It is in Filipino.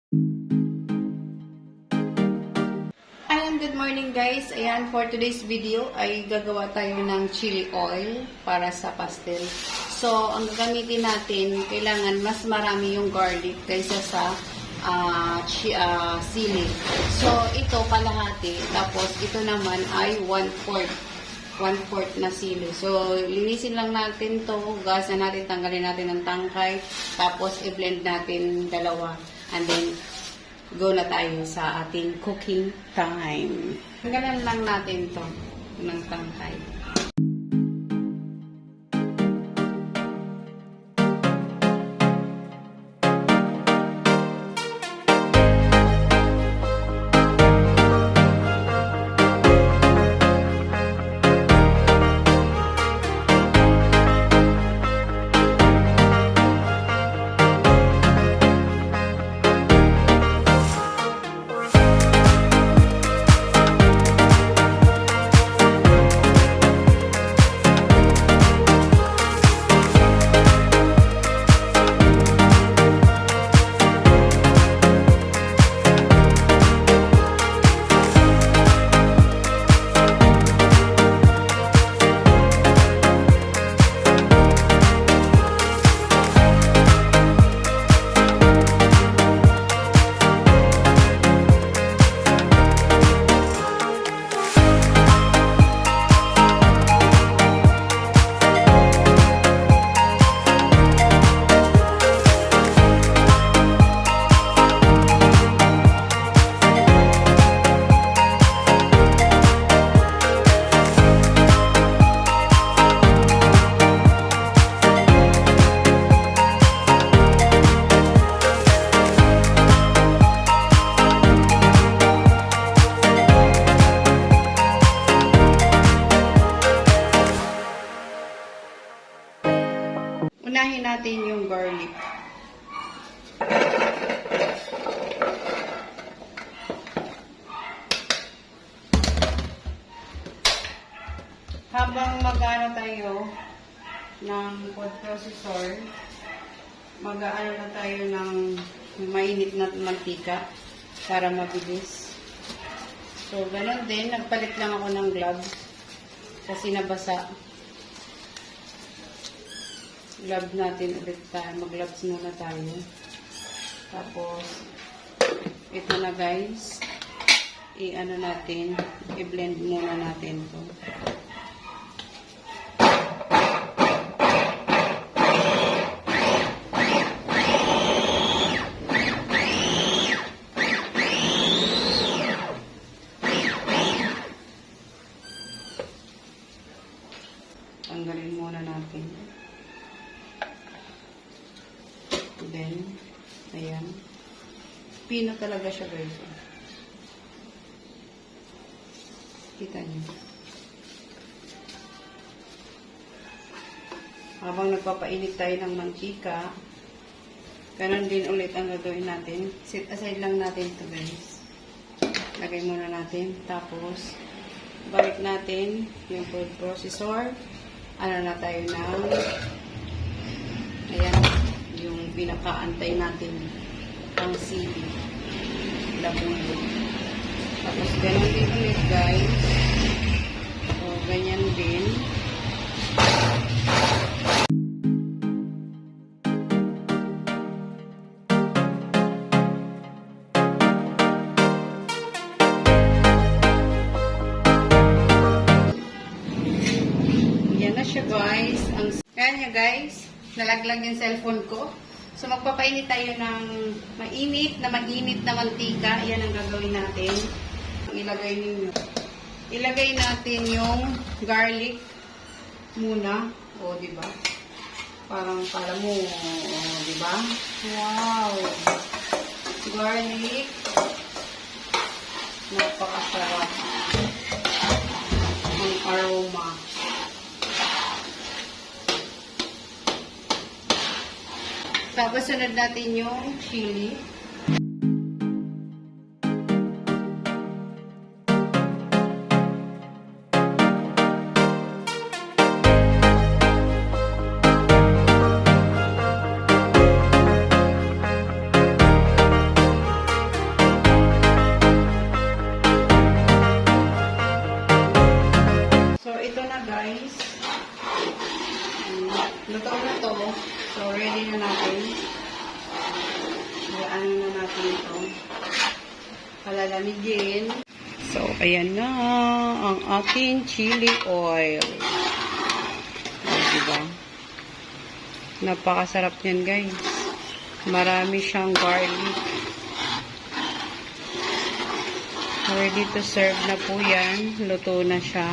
Ayan, good morning guys. Ayan, for today's video ay gagawa tayo ng chili oil para sa pastel. So, ang gagamitin natin, kailangan mas marami yung garlic kaysa sa sili. So, ito kalahati. Tapos, ito naman ay 1/4. 1/4 na sili. So, linisin lang natin to, hugasan natin, tanggalin natin ng tangkay. Tapos, i-blend natin dalawa. And then, go na tayo sa ating cooking time. Tanggalan lang natin to ng tangkay. Unahin natin yung garlic. Habang mag-ano tayo ng food processor, mag-ano na tayo ng mainit na mantika para mabilis. So, ganun din. Nagpalit lang ako ng gloves kasi nabasa. Glove natin ulit tayo. Mag-gloves muna tayo. Tapos, ito na guys. I-ano natin. I-blend muna natin to. Tanggalin muna natin. Then, ayan. Pino talaga siya guys. Kita niyo. Habang nagpapainit tayo ng mantika, ganun din ulit ang gagawin natin. Set aside lang natin ito guys. Lagay muna natin. Tapos, balik natin yung food processor. Ano na tayo ng ayan. Yung pinakaantay natin ang sili. Labong. Tapos, ganun din ulit, guys. So, ganyan din. Yan na siya, guys. Yan niya, guys. Nalaglag yung cellphone ko. So, magpapainit tayo ng mainit na mantika. Yan ang gagawin natin. Ilagay ninyo. Ilagay natin yung garlic muna. O, diba? Parang pala mo. O, diba? Wow! Garlic. Napakasarap. Ang aroma. Tapos, sunod natin yung chili. So, ready na natin. Ano na natin ito. Palalamigin. So, ayan na ang ating chili oil. Diba? Napakasarap yan, guys. Marami siyang garlic. Ready to serve na po yan. Luto na siya.